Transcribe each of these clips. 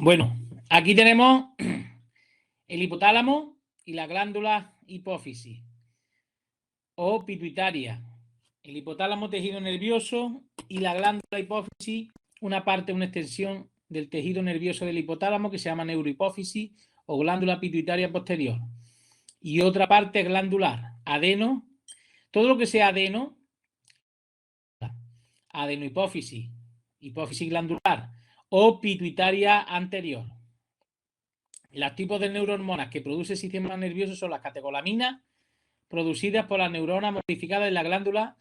Bueno, aquí tenemos el hipotálamo y la glándula hipófisis o pituitaria. El hipotálamo, tejido nervioso, y la glándula hipófisis, una parte, una extensión del tejido nervioso del hipotálamo que se llama neurohipófisis o glándula pituitaria posterior. Y otra parte glandular, adeno, todo lo que sea adeno, adenohipófisis, hipófisis glandular o pituitaria anterior. Los tipos de neurohormonas que produce el sistema nervioso son las catecolaminas, producidas por las neuronas modificadas en la glándula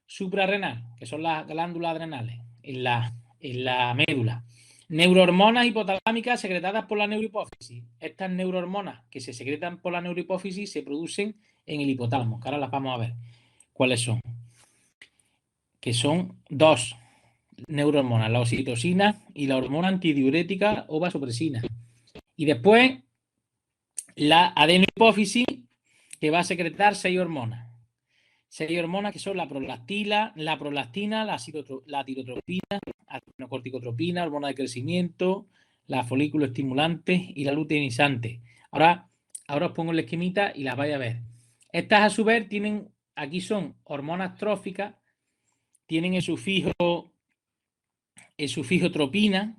suprarrenal, que son las glándulas adrenales, en la médula. Neurohormonas hipotalámicas secretadas por la neurohipófisis. Estas neurohormonas que se secretan por la neurohipófisis se producen en el hipotálamo, que ahora las vamos a ver cuáles son. Que son dos neurohormonas, la oxitocina y la hormona antidiurética o vasopresina. Y después la adenohipófisis, que va a secretar 6 hormonas. 6 hormonas que son la prolactina, la tirotropina, la adenocorticotropina, hormona de crecimiento, la folículo estimulante y la luteinizante. Ahora os pongo el esquemita y las vais a ver. Estas a su vez tienen, aquí son hormonas tróficas, tienen el sufijo tropina,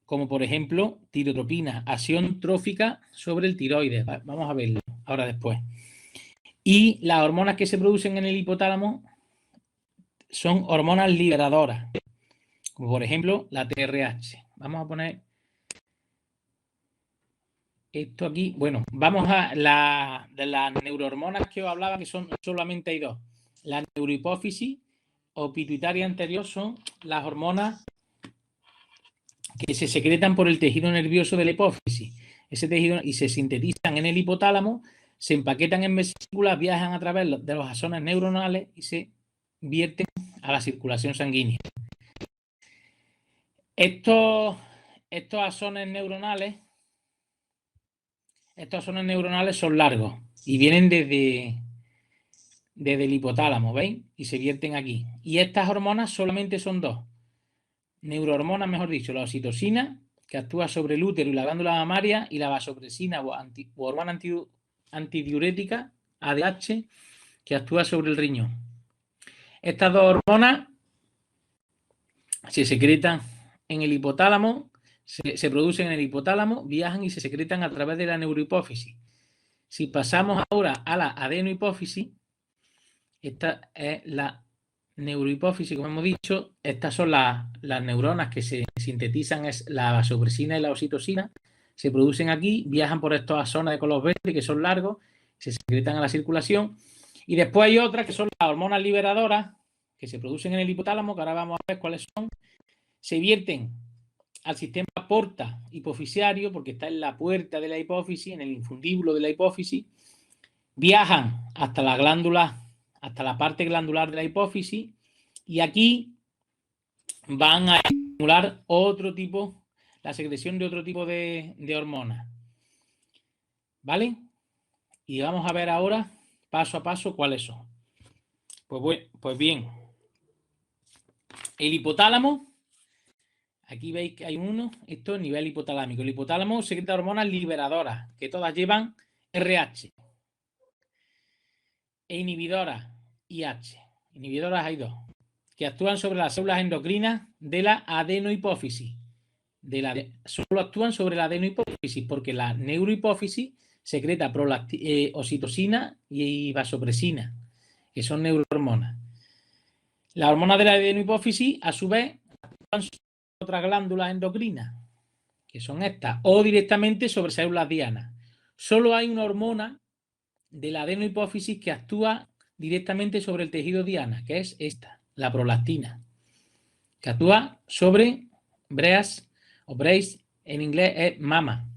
como por ejemplo tirotropina, acción trófica sobre el tiroides. Vamos a verlo ahora después. Y las hormonas que se producen en el hipotálamo son hormonas liberadoras, como por ejemplo la TRH. Vamos a poner esto aquí. Bueno, vamos a de las neurohormonas que os hablaba, que son solamente hay dos. La neurohipófisis o pituitaria anterior son las hormonas que se secretan por el tejido nervioso de la hipófisis. Ese tejido, y se sintetizan en el hipotálamo, se empaquetan en vesículas, viajan a través de los axones neuronales y se vierten a la circulación sanguínea. Estos axones neuronales son largos y vienen desde el hipotálamo, ¿veis? Y se vierten aquí. Y estas hormonas solamente son dos. Neurohormonas, mejor dicho, la oxitocina, que actúa sobre el útero y la glándula mamaria, y la vasopresina o hormona antidiurética, ADH, que actúa sobre el riñón. Estas dos hormonas se secretan en el hipotálamo, se producen en el hipotálamo, viajan y se secretan a través de la neurohipófisis. Si pasamos ahora a la adenohipófisis, esta es la neurohipófisis, como hemos dicho. Estas son las neuronas que se sintetizan, es la vasopresina y la oxitocina, se producen aquí, viajan por estos axones de color verde que son largos, se secretan a la circulación. Y después hay otras que son las hormonas liberadoras que se producen en el hipotálamo, que ahora vamos a ver cuáles son. Se vierten al sistema porta hipofisiario, porque está en la puerta de la hipófisis, en el infundíbulo de la hipófisis. Viajan hasta la glándula, hasta la parte glandular de la hipófisis, y aquí van a estimular la secreción de otro tipo de hormonas. ¿Vale? Y vamos a ver ahora, paso a paso, cuáles son. Pues bien, el hipotálamo, aquí veis que hay uno, esto es nivel hipotalámico. El hipotálamo secreta hormonas liberadoras, que todas llevan RH. E inhibidoras, IH. Inhibidoras hay dos, que actúan sobre las células endocrinas de la adenohipófisis. Solo actúan sobre la adenohipófisis, porque la neurohipófisis secreta oxitocina y vasopresina, que son neurohormonas. Las hormonas de la adenohipófisis, a su vez, actúan sobre otras glándulas endocrinas, que son estas, o directamente sobre células dianas. Solo hay una hormona de la adenohipófisis que actúa directamente sobre el tejido diana, que es esta, la prolactina, que actúa sobre breast, o breast en inglés es mama.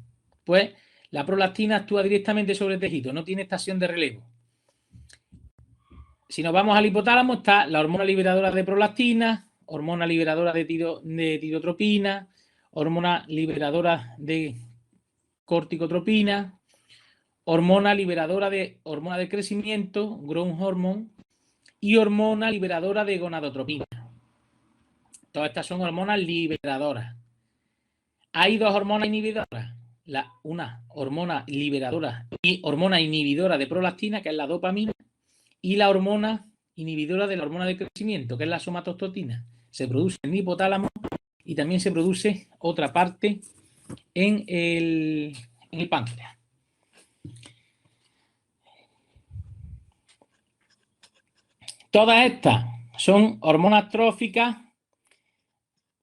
Pues la prolactina actúa directamente sobre el tejido, no tiene estación de relevo. Si nos vamos al hipotálamo, está la hormona liberadora de prolactina, hormona liberadora de tirotropina, hormona liberadora de corticotropina, hormona liberadora de hormona de crecimiento, growth hormone, y hormona liberadora de gonadotropina. Todas estas son hormonas liberadoras. Hay dos hormonas inhibidoras. Una hormona liberadora y hormona inhibidora de prolactina, que es la dopamina, y la hormona inhibidora de la hormona de crecimiento, que es la somatostatina. Se produce en el hipotálamo y también se produce otra parte en el páncreas. Todas estas son hormonas tróficas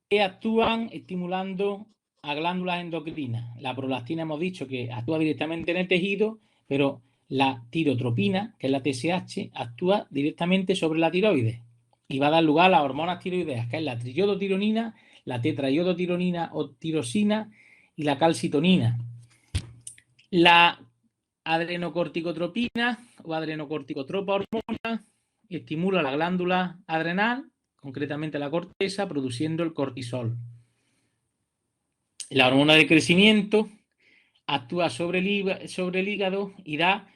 que actúan estimulando a glándulas endocrinas. La prolactina hemos dicho que actúa directamente en el tejido, pero la tirotropina, que es la TSH, actúa directamente sobre la tiroides y va a dar lugar a las hormonas tiroideas, que es la triiodotironina, la tetraiodotironina o tirosina y la calcitonina. La adrenocorticotropina o adrenocorticotropa hormona estimula la glándula adrenal, concretamente la corteza, produciendo el cortisol. La hormona de crecimiento actúa sobre el hígado y da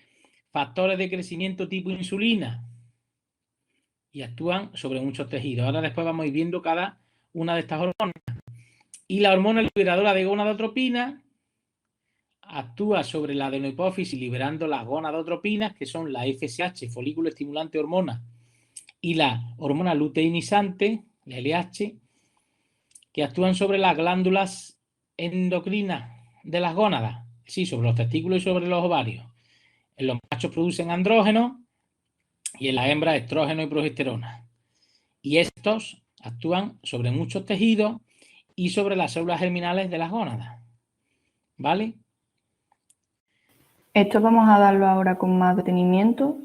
factores de crecimiento tipo insulina y actúan sobre muchos tejidos. Ahora después vamos a ir viendo cada una de estas hormonas. Y la hormona liberadora de gonadotropina actúa sobre la adenohipófisis liberando las gonadotropinas, que son la FSH, folículo estimulante hormona, y la hormona luteinizante, la LH, que actúan sobre las glándulas endocrinas de las gónadas, sí, sobre los testículos y sobre los ovarios. En los machos producen andrógenos y en las hembras estrógeno y progesterona. Y estos actúan sobre muchos tejidos y sobre las células germinales de las gónadas. ¿Vale? Esto vamos a darlo ahora con más detenimiento.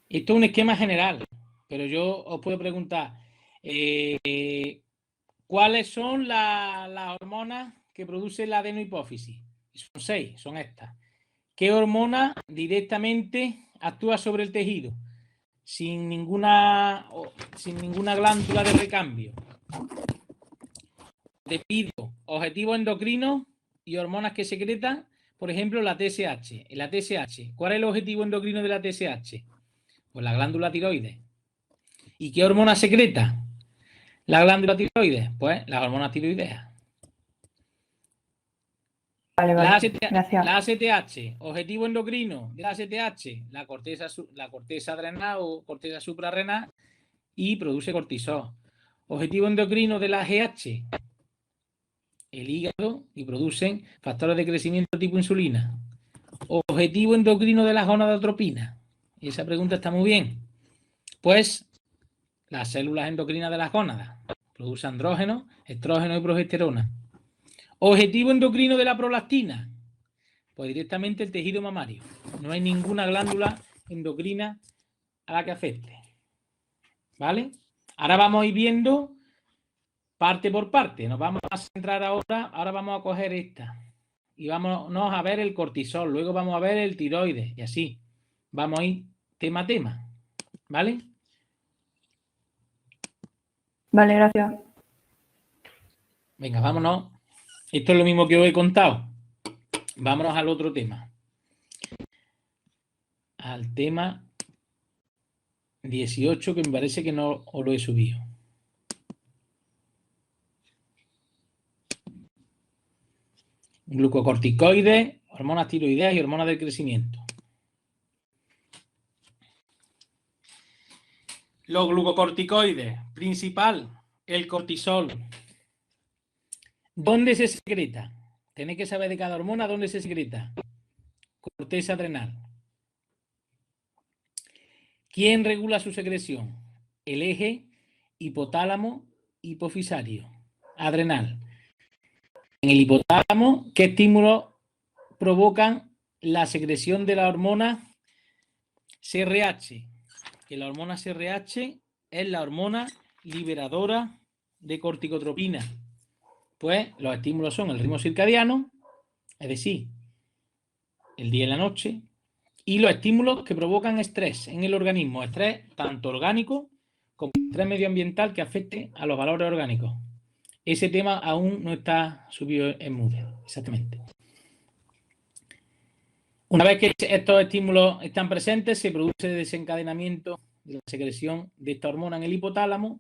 Esto es un esquema general, pero yo os puedo preguntar, ¿cuáles son las hormonas que produce la adenohipófisis? Son 6, son estas. ¿Qué hormona directamente actúa sobre el tejido? Sin ninguna glándula de recambio. Te pido objetivos endocrinos y hormonas que secretan, por ejemplo, la TSH. La TSH, ¿cuál es el objetivo endocrino de la TSH? Pues la glándula tiroides. ¿Y qué hormona secreta la glándula tiroides? Pues las hormonas tiroideas. Vale, La gracias. ACTH, objetivo endocrino de la ACTH, la corteza adrenal o corteza suprarrenal y produce cortisol. Objetivo endocrino de la GH, el hígado y producen factores de crecimiento tipo insulina. Objetivo endocrino de la gonadotropina. Y esa pregunta está muy bien. Pues las células endocrinas de las gónadas producen andrógeno, estrógeno y progesterona. Objetivo endocrino de la prolactina. Pues directamente el tejido mamario. No hay ninguna glándula endocrina a la que afecte. ¿Vale? Ahora vamos a ir viendo parte por parte. Nos vamos a centrar ahora vamos a coger esta. Y vámonos a ver el cortisol. Luego vamos a ver el tiroides. Y así. Vamos a ir tema a tema. ¿Vale? Vale, gracias. Venga, vámonos. Esto es lo mismo que os he contado. Vámonos al otro tema. Al tema 18, que me parece que no os lo he subido. Glucocorticoides, hormonas tiroideas y hormonas del crecimiento. Los glucocorticoides, principal, el cortisol. ¿Dónde se secreta? Tenéis que saber de cada hormona dónde se secreta. Corteza adrenal. ¿Quién regula su secreción? El eje hipotálamo hipofisario adrenal. En el hipotálamo, ¿qué estímulos provocan la secreción de la hormona CRH? Que la hormona CRH es la hormona liberadora de corticotropina. Pues los estímulos son el ritmo circadiano, es decir, el día y la noche, y los estímulos que provocan estrés en el organismo, estrés tanto orgánico como estrés medioambiental que afecte a los valores orgánicos. Ese tema aún no está subido en Moodle, exactamente. Una vez que estos estímulos están presentes, se produce desencadenamiento de la secreción de esta hormona en el hipotálamo,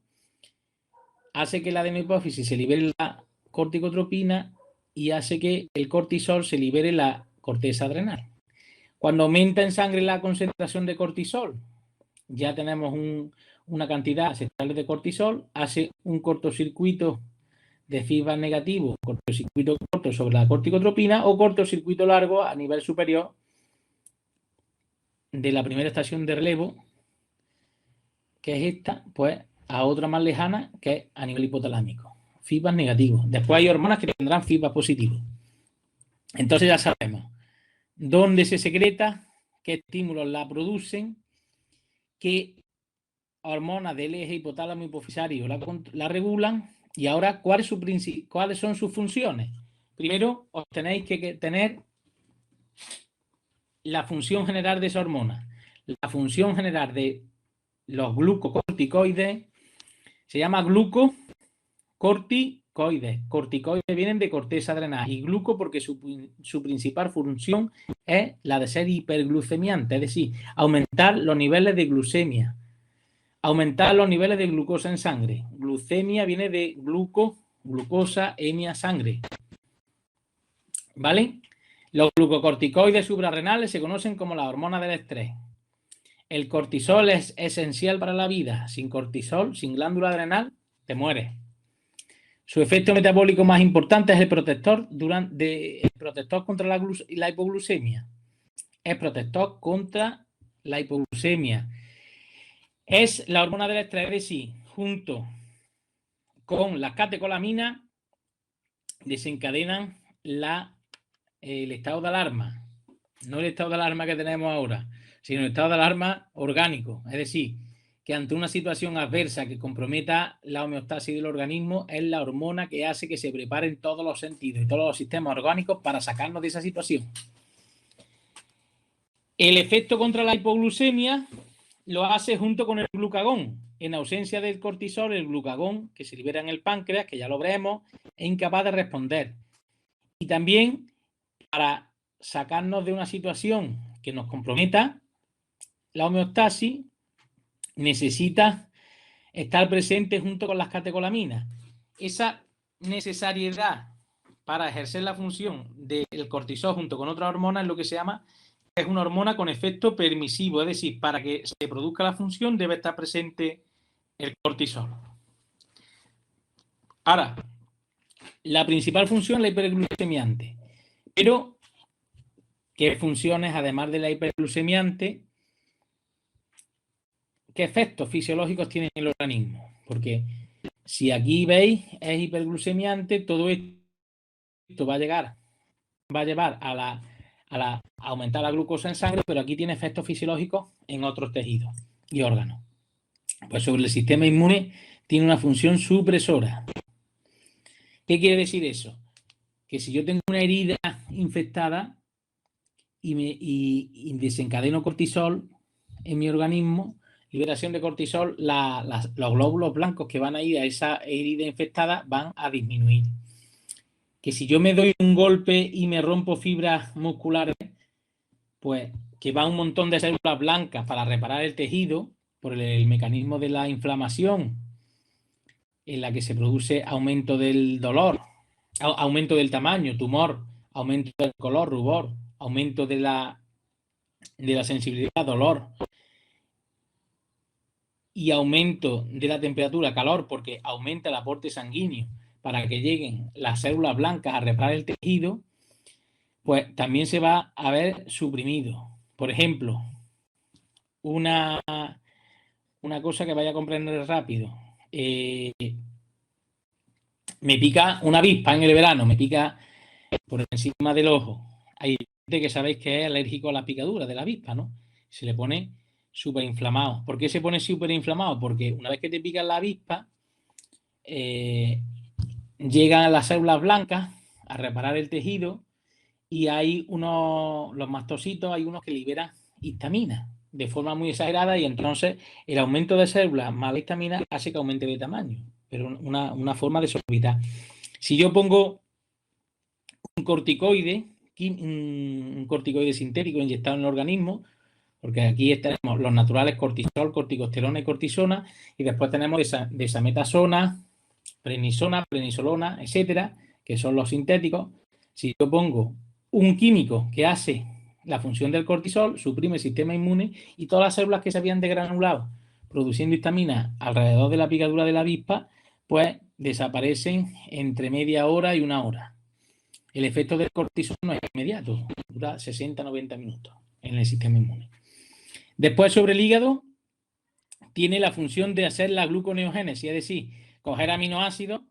hace que la adenohipófisis se libere la corticotropina y hace que el cortisol se libere en la corteza adrenal. Cuando aumenta en sangre la concentración de cortisol, ya tenemos una cantidad aceptable de cortisol, hace un cortocircuito de feedback negativo, cortocircuito corto sobre la corticotropina o cortocircuito largo a nivel superior de la primera estación de relevo, que es esta, pues a otra más lejana, que es a nivel hipotalámico. Feedback negativo. Después hay hormonas que tendrán feedback positivo. Entonces ya sabemos dónde se secreta, qué estímulos la producen, qué hormonas del eje hipotálamo hipofisario la regulan y ahora cuáles son sus funciones. Primero, os tenéis que tener la función general de esa hormona. La función general de los glucocorticoides se llama glucocorticoides. Corticoides vienen de corteza adrenal y gluco porque su principal función es la de ser hiperglucemiante, es decir, aumentar los niveles de glucemia, aumentar los niveles de glucosa en sangre. Glucemia viene de glucosa, emia, sangre. ¿Vale? Los glucocorticoides suprarrenales se conocen como la hormona del estrés. El cortisol es esencial para la vida. Sin cortisol, sin glándula adrenal, te mueres. Su efecto metabólico más importante es el protector contra la hipoglucemia. Es protector contra la hipoglucemia. Es la hormona del estrés, es decir, junto con las catecolaminas desencadenan el estado de alarma. No el estado de alarma que tenemos ahora, sino el estado de alarma orgánico. Es decir, que ante una situación adversa que comprometa la homeostasis del organismo, es la hormona que hace que se preparen todos los sentidos y todos los sistemas orgánicos para sacarnos de esa situación. El efecto contra la hipoglucemia lo hace junto con el glucagón. En ausencia del cortisol, el glucagón, que se libera en el páncreas, que ya lo veremos, es incapaz de responder. Y también para sacarnos de una situación que nos comprometa la homeostasis, necesita estar presente junto con las catecolaminas. Esa necesariedad para ejercer la función del cortisol junto con otras hormonas es lo que se llama, es una hormona con efecto permisivo, es decir, para que se produzca la función debe estar presente el cortisol. Ahora, la principal función es la hiperglucemiante, pero ¿qué funciones, además de la hiperglucemiante, qué efectos fisiológicos tiene en el organismo? Porque si aquí veis es hiperglucemiante, todo esto va a llevar a aumentar la glucosa en sangre, pero aquí tiene efectos fisiológicos en otros tejidos y órganos. Pues sobre el sistema inmune tiene una función supresora. ¿Qué quiere decir eso? Que si yo tengo una herida infectada y desencadeno cortisol en mi organismo, liberación de cortisol, los glóbulos blancos que van a ir a esa herida infectada van a disminuir. Que si yo me doy un golpe y me rompo fibras musculares, pues que va un montón de células blancas para reparar el tejido por el mecanismo de la inflamación, en la que se produce aumento del dolor, aumento del tamaño, tumor, aumento del color, rubor, aumento de la sensibilidad, dolor, y aumento de la temperatura, calor, porque aumenta el aporte sanguíneo para que lleguen las células blancas a reparar el tejido, pues también se va a ver suprimido. Por ejemplo, una cosa que vaya a comprender rápido. Me pica una avispa en el verano, me pica por encima del ojo. Hay gente que sabéis que es alérgico a la picadura de la avispa, ¿no? Se le pone súper inflamado. ¿Por qué se pone súper inflamado? Porque una vez que te pica la avispa, llegan las células blancas a reparar el tejido y hay los mastocitos, hay unos que liberan histamina de forma muy exagerada y entonces el aumento de células más la histamina hace que aumente de tamaño, pero una forma desorbitada. Si yo pongo un corticoide sintético inyectado en el organismo, porque aquí tenemos los naturales cortisol, corticosterona y cortisona, y después tenemos desametasona, prednisona, prednisolona, etcétera, que son los sintéticos. Si yo pongo un químico que hace la función del cortisol, suprime el sistema inmune y todas las células que se habían degranulado produciendo histamina alrededor de la picadura de la avispa, pues desaparecen entre media hora y una hora. El efecto del cortisol no es inmediato, dura 60-90 minutos en el sistema inmune. Después, sobre el hígado, tiene la función de hacer la gluconeogénesis, es decir, coger aminoácidos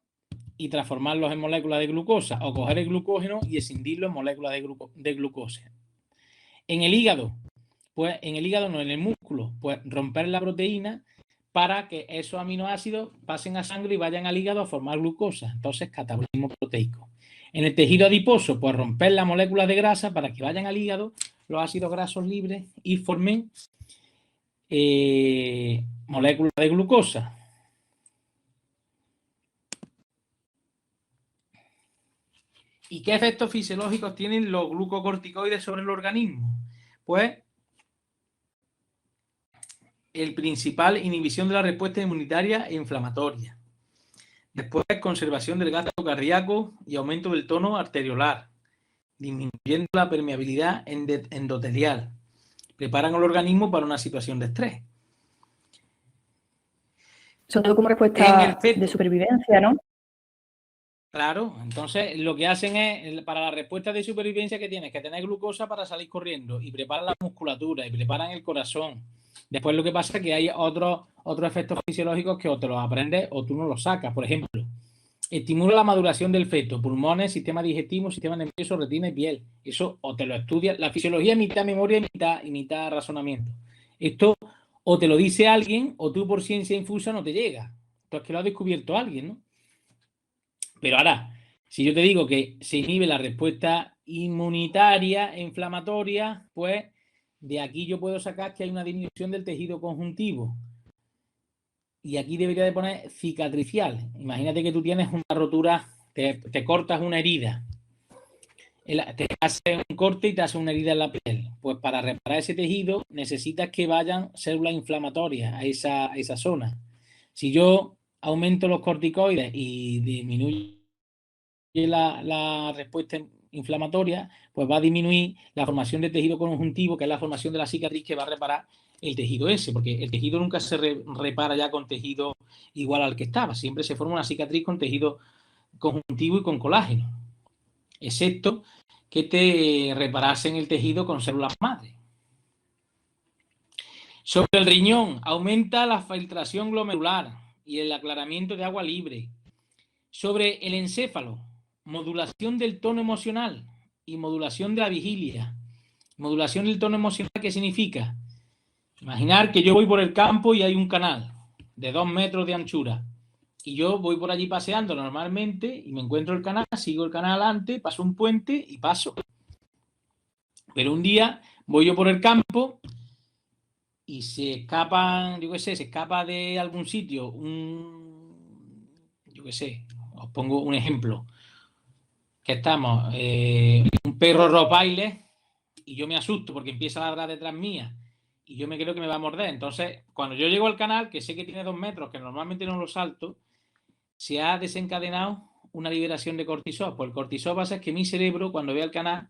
y transformarlos en moléculas de glucosa, o coger el glucógeno y escindirlo en moléculas de glucosa. En el hígado, pues en el hígado no, en el músculo, pues romper la proteína para que esos aminoácidos pasen a sangre y vayan al hígado a formar glucosa. Entonces, catabolismo proteico. En el tejido adiposo, pues romper las moléculas de grasa para que vayan al hígado los ácidos grasos libres y formen moléculas de glucosa. ¿Y qué efectos fisiológicos tienen los glucocorticoides sobre el organismo? Pues el principal, inhibición de la respuesta inmunitaria e inflamatoria. Después, conservación del gasto cardíaco y aumento del tono arteriolar, disminuyendo la permeabilidad endotelial. Preparan al organismo para una situación de estrés. Sobre todo como respuesta de supervivencia, ¿no? Claro, entonces lo que hacen es, para la respuesta de supervivencia que tienes que tener glucosa para salir corriendo y preparan la musculatura y preparan el corazón. Después lo que pasa es que hay otros efectos fisiológicos que o te los aprendes o tú no los sacas. Por ejemplo, estimula la maduración del feto, pulmones, sistema digestivo, sistema nervioso, retina y piel. Eso o te lo estudias. La fisiología es mitad memoria y mitad razonamiento. Esto o te lo dice alguien o tú por ciencia infusa no te llega. Entonces que lo ha descubierto alguien, ¿no? Pero ahora, si yo te digo que se inhibe la respuesta inmunitaria e inflamatoria, pues de aquí yo puedo sacar que hay una disminución del tejido conjuntivo. Y aquí debería de poner cicatricial. Imagínate que tú tienes una rotura, te cortas una herida. Te hace un corte y te hace una herida en la piel. Pues para reparar ese tejido necesitas que vayan células inflamatorias a esa zona. Si yo aumento los corticoides y disminuyo la respuesta inflamatoria, pues va a disminuir la formación de tejido conjuntivo, que es la formación de la cicatriz que va a reparar el tejido ese, porque el tejido nunca se repara ya con tejido igual al que estaba, siempre se forma una cicatriz con tejido conjuntivo y con colágeno, excepto que te reparasen el tejido con células madre. Sobre el riñón, aumenta la filtración glomerular y el aclaramiento de agua libre. Sobre el encéfalo, modulación del tono emocional y modulación de la vigilia. Modulación del tono emocional, ¿qué significa? Imaginar que yo voy por el campo y hay un canal de 2 metros de anchura y yo voy por allí paseando normalmente y me encuentro el canal, sigo el canal adelante, paso un puente y paso. Pero un día voy yo por el campo y se escapan, yo qué sé, se escapa de algún sitio yo qué sé, os pongo un ejemplo, que estamos, un perro rottweiler y yo me asusto porque empieza a ladrar detrás mía y yo me creo que me va a morder. Entonces, cuando yo llego al canal, que sé que tiene 2 metros, que normalmente no lo salto, se ha desencadenado una liberación de cortisol. Pues el cortisol va a hacer que mi cerebro, cuando vea el canal,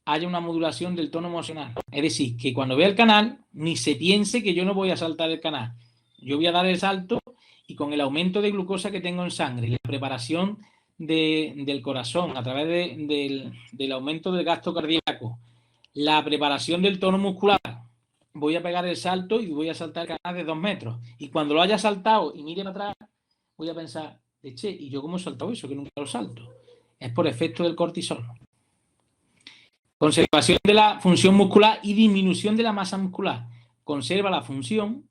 haya una modulación del tono emocional. Es decir, que cuando vea el canal, ni se piense que yo no voy a saltar el canal. Yo voy a dar el salto y con el aumento de glucosa que tengo en sangre y la preparación del corazón a través del aumento del gasto cardíaco, la preparación del tono muscular, voy a pegar el salto y voy a saltar el canal de 2 metros. Y cuando lo haya saltado y mire para atrás, voy a pensar, che, ¿y yo cómo he saltado eso? Que nunca lo salto. Es por efecto del cortisol. Conservación de la función muscular y disminución de la masa muscular. Conserva la función,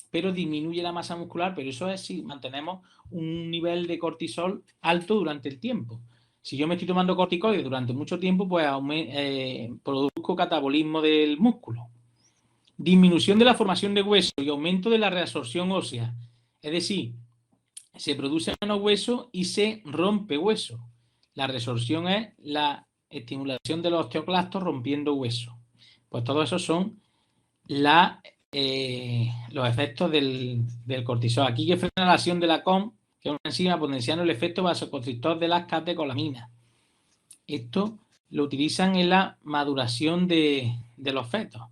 pero disminuye la masa muscular, pero eso es si mantenemos un nivel de cortisol alto durante el tiempo. Si yo me estoy tomando corticoides durante mucho tiempo, pues produzco catabolismo del músculo. Disminución de la formación de hueso y aumento de la reabsorción ósea. Es decir, se produce menos hueso y se rompe hueso. La resorción es la estimulación de los osteoclastos rompiendo hueso. Pues todo eso son los efectos del cortisol. Aquí que frena la acción de la COM, que es una enzima potenciando el efecto vasoconstrictor de las catecolaminas. Esto lo utilizan en la maduración de los fetos,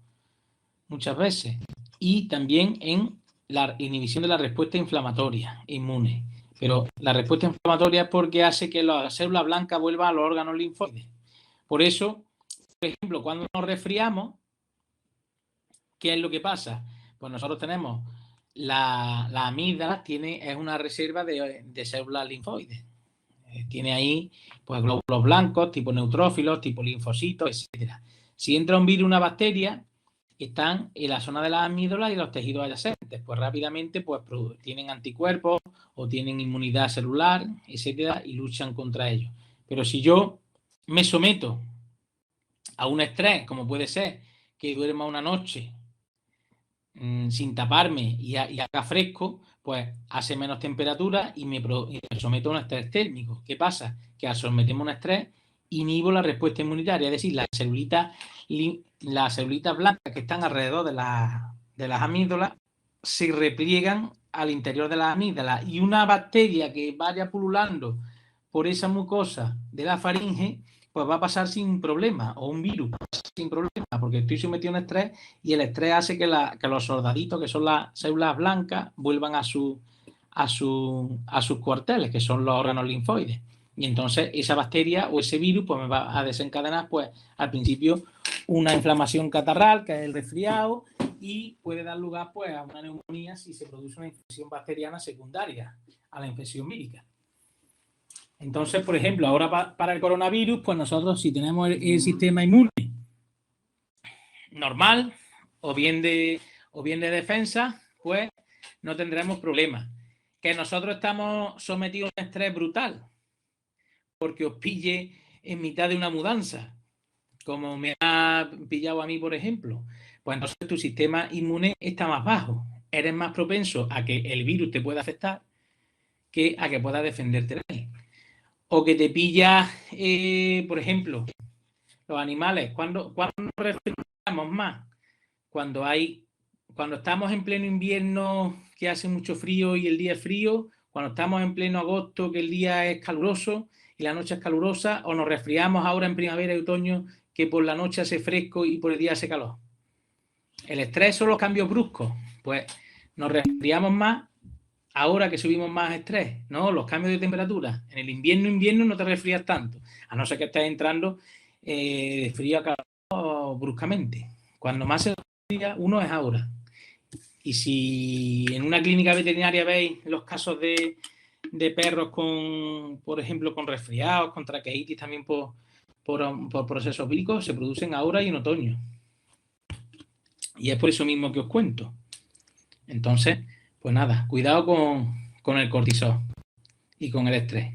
muchas veces. Y también en la inhibición de la respuesta inflamatoria inmune. Pero la respuesta inflamatoria es porque hace que las células blancas vuelvan a los órganos linfoides. Por eso, por ejemplo, cuando nos resfriamos, ¿qué es lo que pasa? Pues nosotros tenemos la amígdala, es una reserva de células linfoides. Tiene ahí pues glóbulos blancos, tipo neutrófilos, tipo linfocitos, etcétera. Si entra un virus, una bacteria, están en la zona de las amígdalas y los tejidos adyacentes, pues rápidamente pues tienen anticuerpos o tienen inmunidad celular, etcétera, y luchan contra ellos. Pero si yo me someto a un estrés, como puede ser que duerma una noche sin taparme y haga fresco, pues hace menos temperatura y me someto a un estrés térmico. ¿Qué pasa? Que al someterme a un estrés inhibo la respuesta inmunitaria, es decir, las celulitas blancas que están alrededor de las amígdalas se repliegan al interior de las amígdalas y una bacteria que vaya pululando por esa mucosa de la faringe pues va a pasar sin problema, o un virus sin problema, porque estoy sometido a un estrés y el estrés hace que los soldaditos, que son las células blancas, vuelvan a sus cuarteles, que son los órganos linfoides. Y entonces esa bacteria o ese virus pues me va a desencadenar pues al principio una inflamación catarral, que es el resfriado, y puede dar lugar pues a una neumonía si se produce una infección bacteriana secundaria a la infección vírica. Entonces, por ejemplo, ahora para el coronavirus, pues nosotros si tenemos el sistema inmune normal o bien de defensa, pues no tendremos problemas. Que nosotros estamos sometidos a un estrés brutal porque os pille en mitad de una mudanza, como me ha pillado a mí, por ejemplo, pues entonces tu sistema inmune está más bajo. Eres más propenso a que el virus te pueda afectar que a que puedas defenderte de él. O que te pilla, por ejemplo, los animales. ¿Cuándo nos resfriamos más? Cuando estamos en pleno invierno, que hace mucho frío y el día es frío, cuando estamos en pleno agosto, que el día es caluroso y la noche es calurosa, o nos resfriamos ahora en primavera y otoño, que por la noche hace fresco y por el día hace calor. El estrés son los cambios bruscos. Pues nos resfriamos más ahora que subimos más estrés, ¿no? Los cambios de temperatura. En el invierno no te resfrías tanto, a no ser que estés entrando de frío a calor bruscamente. Cuando más se resfría uno es ahora. Y si en una clínica veterinaria veis los casos de perros por ejemplo, con resfriados, con traqueitis también por procesos víricos, se producen ahora y en otoño. Y es por eso mismo que os cuento. Entonces, pues nada, cuidado con el cortisol y con el estrés.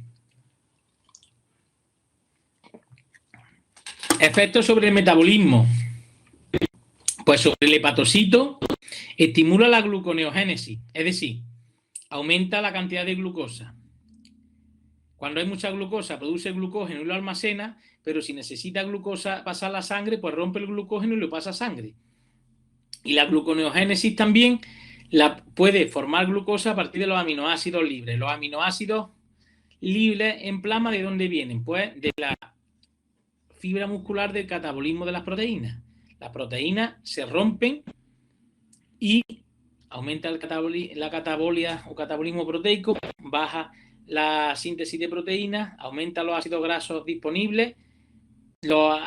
Efectos sobre el metabolismo. Pues sobre el hepatocito, estimula la gluconeogénesis, es decir, aumenta la cantidad de glucosa. Cuando hay mucha glucosa, produce glucógeno y lo almacena, pero si necesita glucosa pasar la sangre, pues rompe el glucógeno y lo pasa a sangre. Y la gluconeogénesis también puede formar glucosa a partir de los aminoácidos libres. Los aminoácidos libres en plasma, ¿de dónde vienen? Pues de la fibra muscular del catabolismo de las proteínas. Las proteínas se rompen y aumenta la catabolia o catabolismo proteico, baja la síntesis de proteínas, aumenta los ácidos grasos disponibles, los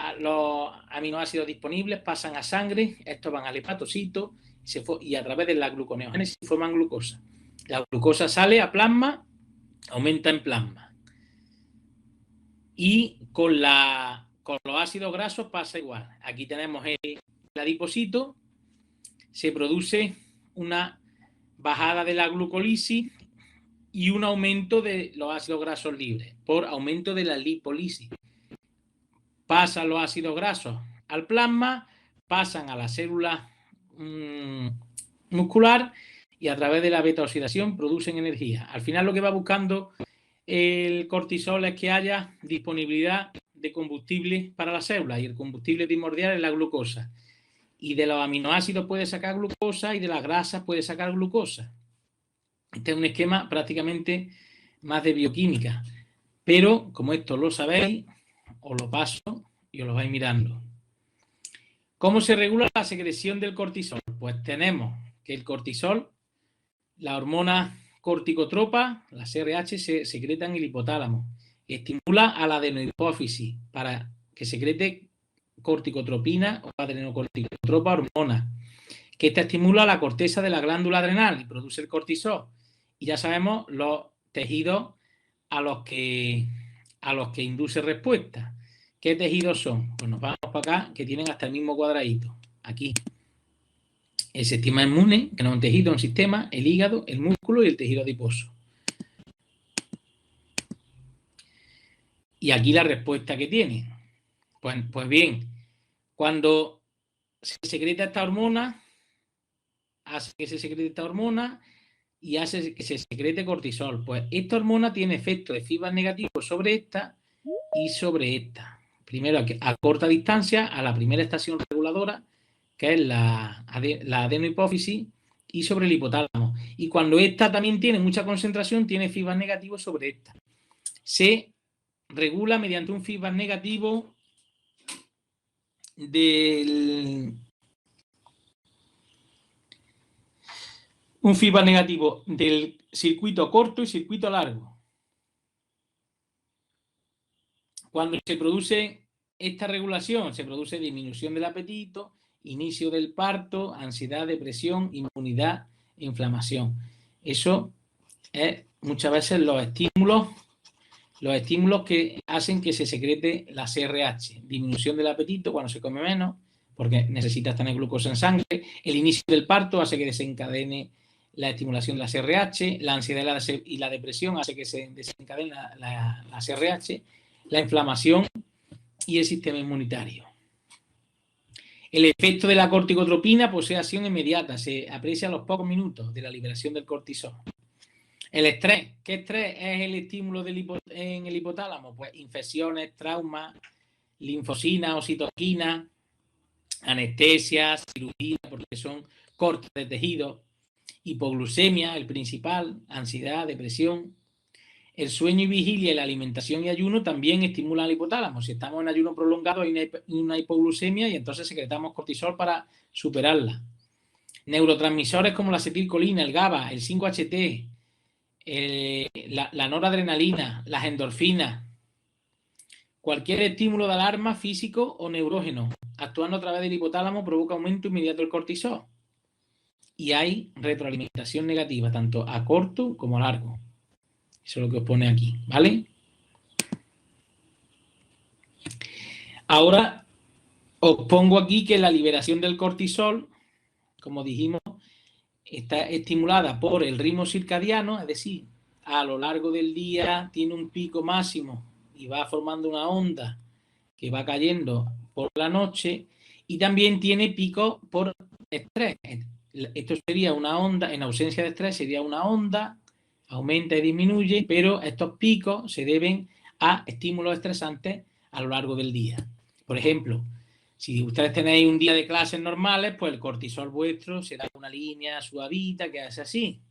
aminoácidos disponibles pasan a sangre, estos van al hepatocito y a través de la gluconeogénesis forman glucosa. La glucosa sale a plasma, aumenta en plasma. Y con los ácidos grasos pasa igual. Aquí tenemos el adipocito, se produce una bajada de la glucolisis y un aumento de los ácidos grasos libres por aumento de la lipólisis. Pasan los ácidos grasos al plasma, pasan a la célula muscular y a través de la beta-oxidación producen energía. Al final lo que va buscando el cortisol es que haya disponibilidad de combustible para la célula y el combustible primordial es la glucosa. Y de los aminoácidos puede sacar glucosa y de las grasas puede sacar glucosa. Este es un esquema prácticamente más de bioquímica. Pero, como esto lo sabéis, os lo paso y os lo vais mirando. ¿Cómo se regula la secreción del cortisol? Pues tenemos que el cortisol, la hormona corticotropa, la CRH, se secreta en el hipotálamo. Estimula a la adenohipófisis para que secrete corticotropina o adenocorticotropa hormona, que esta estimula la corteza de la glándula adrenal y produce el cortisol. Y ya sabemos los tejidos a los que induce respuesta. ¿Qué tejidos son? Pues nos vamos para acá, que tienen hasta el mismo cuadradito. Aquí. El sistema inmune, que no es un tejido, es un sistema, el hígado, el músculo y el tejido adiposo. Y aquí la respuesta que tiene. Pues bien, cuando se secreta esta hormona, hace que se secrete esta hormona y hace que se secrete cortisol. Pues esta hormona tiene efectos de feedback negativo sobre esta y sobre esta. Primero a corta distancia, a la primera estación reguladora, que es la adenohipófisis, y sobre el hipotálamo. Y cuando esta también tiene mucha concentración, tiene feedback negativo sobre esta. Se regula mediante un feedback negativo del circuito corto y circuito largo. Cuando se produce esta regulación, se produce disminución del apetito, inicio del parto, ansiedad, depresión, inmunidad, inflamación. Eso es muchas veces los estímulos que hacen que se secrete la CRH. Disminución del apetito cuando se come menos, porque necesitas tener glucosa en sangre. El inicio del parto hace que desencadene la estimulación de la CRH. La ansiedad y la depresión hace que se desencadene la CRH. La inflamación y el sistema inmunitario. El efecto de la corticotropina posee acción inmediata, se aprecia a los pocos minutos de la liberación del cortisol. El estrés. ¿Qué estrés es el estímulo en el hipotálamo? Pues infecciones, traumas, linfosina o citoquina, anestesias, cirugía, porque son cortes de tejido, hipoglucemia, el principal, ansiedad, depresión. El sueño y vigilia y la alimentación y ayuno también estimulan al hipotálamo. Si estamos en ayuno prolongado hay una hipoglucemia y entonces secretamos cortisol para superarla. Neurotransmisores como la acetilcolina, el GABA, el 5-HT, la noradrenalina, las endorfinas. Cualquier estímulo de alarma físico o neurógeno actuando a través del hipotálamo provoca aumento inmediato del cortisol. Y hay retroalimentación negativa tanto a corto como a largo. Eso es lo que os pone aquí, ¿vale? Ahora os pongo aquí que la liberación del cortisol, como dijimos, está estimulada por el ritmo circadiano, es decir, a lo largo del día tiene un pico máximo y va formando una onda que va cayendo por la noche y también tiene pico por estrés. Esto sería una onda, en ausencia de estrés sería una onda, aumenta y disminuye, pero estos picos se deben a estímulos estresantes a lo largo del día. Por ejemplo, si ustedes tenéis un día de clases normales, pues el cortisol vuestro será una línea suavita que hace así.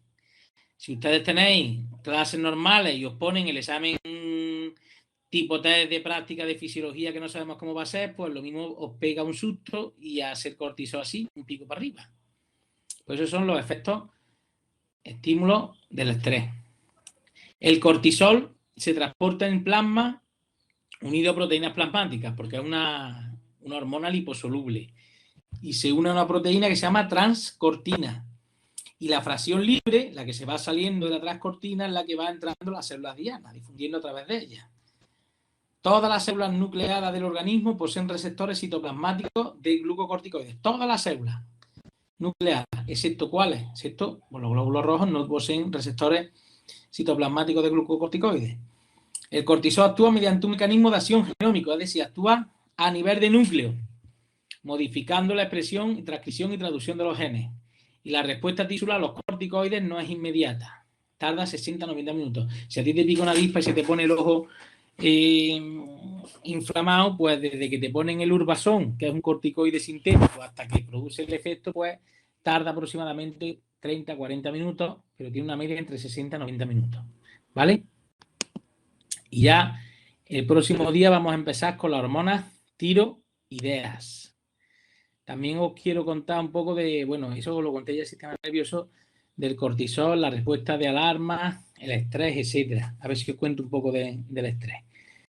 Si ustedes tenéis clases normales y os ponen el examen tipo test de práctica de fisiología que no sabemos cómo va a ser, pues lo mismo os pega un susto y hace el cortisol así, un pico para arriba. Pues esos son los efectos estímulos del estrés. El cortisol se transporta en plasma unido a proteínas plasmáticas porque es una hormona liposoluble y se une a una proteína que se llama transcortina. Y la fracción libre, la que se va saliendo de la transcortina, es la que va entrando a las células dianas, difundiendo a través de ellas. Todas las células nucleadas del organismo poseen receptores citoplasmáticos de glucocorticoides. Todas las células nucleadas, excepto ¿cuáles? Excepto los glóbulos rojos no poseen receptores citoplasmáticos de glucocorticoides. El cortisol actúa mediante un mecanismo de acción genómico, es decir, actúa a nivel de núcleo, modificando la expresión, transcripción y traducción de los genes. Y la respuesta tisular a los corticoides no es inmediata, tarda 60-90 minutos. Si a ti te pica una avispa y se te pone el ojo inflamado, pues desde que te ponen el urbazón, que es un corticoide sintético, hasta que produce el efecto, pues tarda aproximadamente 30-40 minutos, pero tiene una media entre 60 y 90 minutos, ¿vale? Y ya El próximo día vamos a empezar con las hormonas tiroideas. También os quiero contar un poco de, bueno, eso lo conté ya el sistema nervioso, del cortisol, la respuesta de alarma, el estrés, etcétera. A ver si os cuento un poco del estrés.